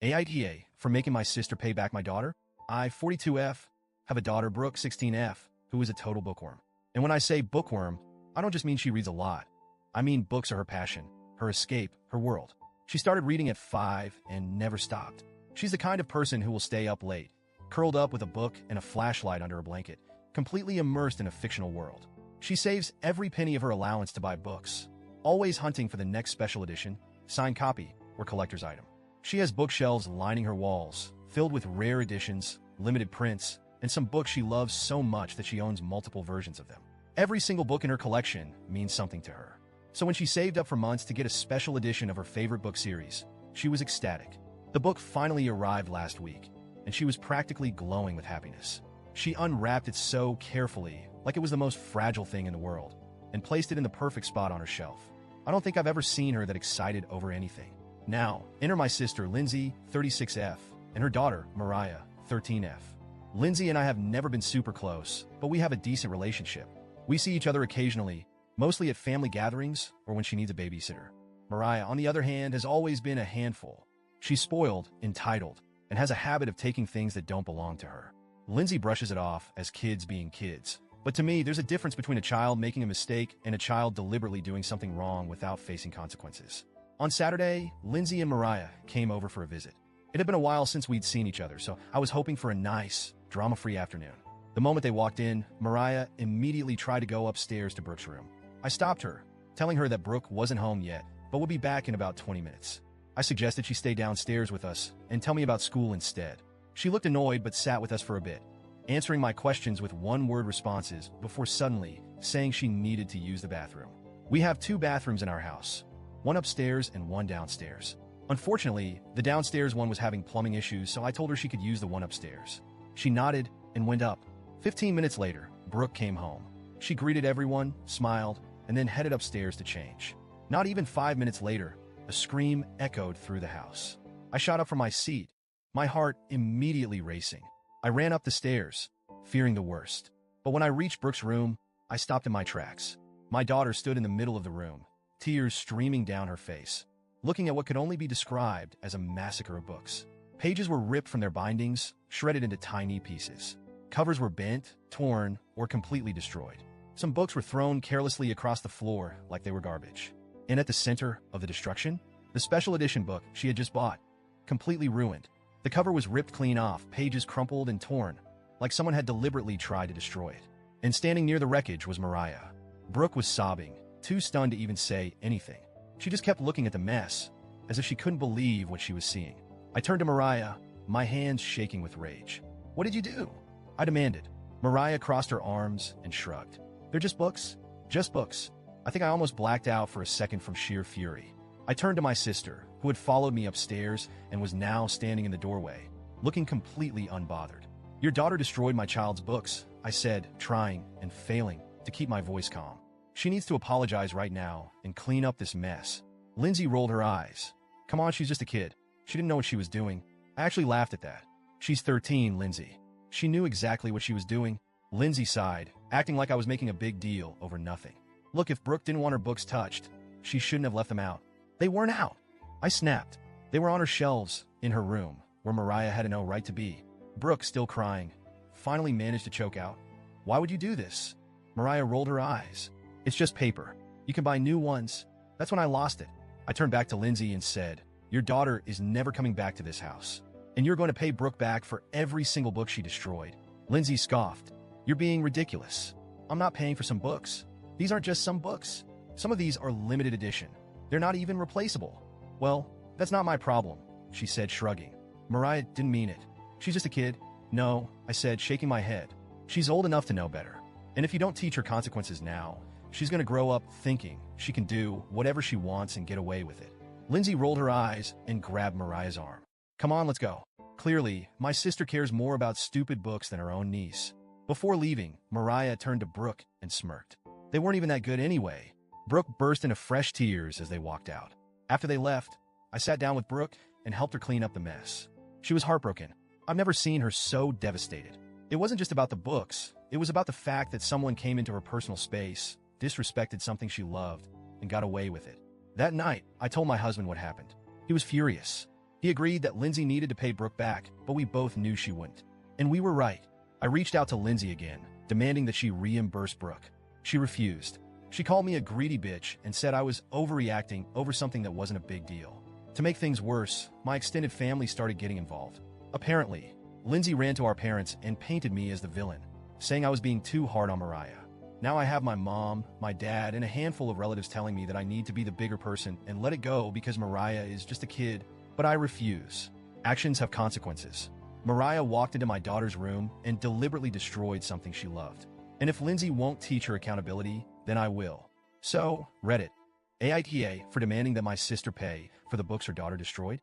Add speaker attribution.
Speaker 1: AITA for making my sister pay back my daughter. I, 42F, have a daughter, Brooke, 16F, who is a total bookworm. And when I say bookworm, I don't just mean she reads a lot. I mean books are her passion, her escape, her world. She started reading at 5 and never stopped. She's the kind of person who will stay up late, curled up with a book and a flashlight under her blanket, completely immersed in a fictional world. She saves every penny of her allowance to buy books, always hunting for the next special edition, signed copy, or collector's item. She has bookshelves lining her walls, filled with rare editions, limited prints, and some books she loves so much that she owns multiple versions of them. Every single book in her collection means something to her. So when she saved up for months to get a special edition of her favorite book series, she was ecstatic. The book finally arrived last week, and she was practically glowing with happiness. She unwrapped it so carefully, like it was the most fragile thing in the world, and placed it in the perfect spot on her shelf. I don't think I've ever seen her that excited over anything. Now, enter my sister, Lindsay, 36F, and her daughter, Mariah, 13F. Lindsay and I have never been super close, but we have a decent relationship. We see each other occasionally, mostly at family gatherings or when she needs a babysitter. Mariah, on the other hand, has always been a handful. She's spoiled, entitled, and has a habit of taking things that don't belong to her. Lindsay brushes it off as kids being kids. But to me, there's a difference between a child making a mistake and a child deliberately doing something wrong without facing consequences. On Saturday, Lindsay and Mariah came over for a visit. It had been a while since we'd seen each other, so I was hoping for a nice, drama-free afternoon. The moment they walked in, Mariah immediately tried to go upstairs to Brooke's room. I stopped her, telling her that Brooke wasn't home yet, but would be back in about 20 minutes. I suggested she stay downstairs with us and tell me about school instead. She looked annoyed but sat with us for a bit, answering my questions with one-word responses before suddenly saying she needed to use the bathroom. We have 2 bathrooms in our house, one upstairs and one downstairs. Unfortunately, the downstairs one was having plumbing issues, so I told her she could use the one upstairs. She nodded and went up. 15 minutes later, Brooke came home. She greeted everyone, smiled, and then headed upstairs to change. Not even 5 minutes later, a scream echoed through the house. I shot up from my seat, my heart immediately racing. I ran up the stairs, fearing the worst. But when I reached Brooke's room, I stopped in my tracks. My daughter stood in the middle of the room, tears streaming down her face, looking at what could only be described as a massacre of books. Pages were ripped from their bindings, shredded into tiny pieces. Covers were bent, torn, or completely destroyed. Some books were thrown carelessly across the floor like they were garbage. And at the center of the destruction, the special edition book she had just bought, completely ruined. The cover was ripped clean off, pages crumpled and torn, like someone had deliberately tried to destroy it. And standing near the wreckage was Mariah. Brooke was sobbing, too stunned to even say anything. She just kept looking at the mess, as if she couldn't believe what she was seeing. I turned to Mariah, my hands shaking with rage. "What did you do?" I demanded. Mariah crossed her arms and shrugged. "They're just books. Just books." I think I almost blacked out for a second from sheer fury. I turned to my sister, who had followed me upstairs and was now standing in the doorway, looking completely unbothered. "Your daughter destroyed my child's books," I said, trying and failing to keep my voice calm. "She needs to apologize right now and clean up this mess." Lindsay rolled her eyes. "Come on, she's just a kid. She didn't know what she was doing." I actually laughed at that. "She's 13, Lindsay. She knew exactly what she was doing." Lindsay sighed, acting like I was making a big deal over nothing. "Look, if Brooke didn't want her books touched, she shouldn't have left them out." "They weren't out." I snapped. "They were on her shelves, in her room, where Mariah had no right to be." Brooke, still crying, finally managed to choke out, "Why would you do this?" Mariah rolled her eyes. "It's just paper. You can buy new ones. That's when I lost it." I turned back to Lindsay and said, "Your daughter is never coming back to this house, and you're going to pay Brooke back for every single book she destroyed." Lindsay scoffed. "You're being ridiculous. I'm not paying for some books. These aren't just some books. Some of these are limited edition. They're not even replaceable." "Well, that's not my problem," she said, shrugging. "Mariah didn't mean it. She's just a kid." "No," I said, shaking my head. "She's old enough to know better. And if you don't teach her consequences now, she's going to grow up thinking she can do whatever she wants and get away with it." Lindsay rolled her eyes and grabbed Mariah's arm. "Come on, let's go." Clearly, my sister cares more about stupid books than her own niece. Before leaving, Mariah turned to Brooke and smirked. They weren't even that good anyway. Brooke burst into fresh tears as they walked out. After they left, I sat down with Brooke and helped her clean up the mess. She was heartbroken. I've never seen her so devastated. It wasn't just about the books. It was about the fact that someone came into her personal space, disrespected something she loved, and got away with it. That night, I told my husband what happened. He was furious. He agreed that Lindsay needed to pay Brooke back, but we both knew she wouldn't. And we were right. I reached out to Lindsay again, demanding that she reimburse Brooke. She refused. She called me a greedy bitch and said I was overreacting over something that wasn't a big deal. To make things worse, my extended family started getting involved. Apparently, Lindsay ran to our parents and painted me as the villain, saying I was being too hard on Mariah. Now I have my mom, my dad, and a handful of relatives telling me that I need to be the bigger person and let it go because Mariah is just a kid, but I refuse. Actions have consequences. Mariah walked into my daughter's room and deliberately destroyed something she loved. And if Lindsay won't teach her accountability, then I will. So, Reddit, AITA for demanding that my sister pay for the books her daughter destroyed?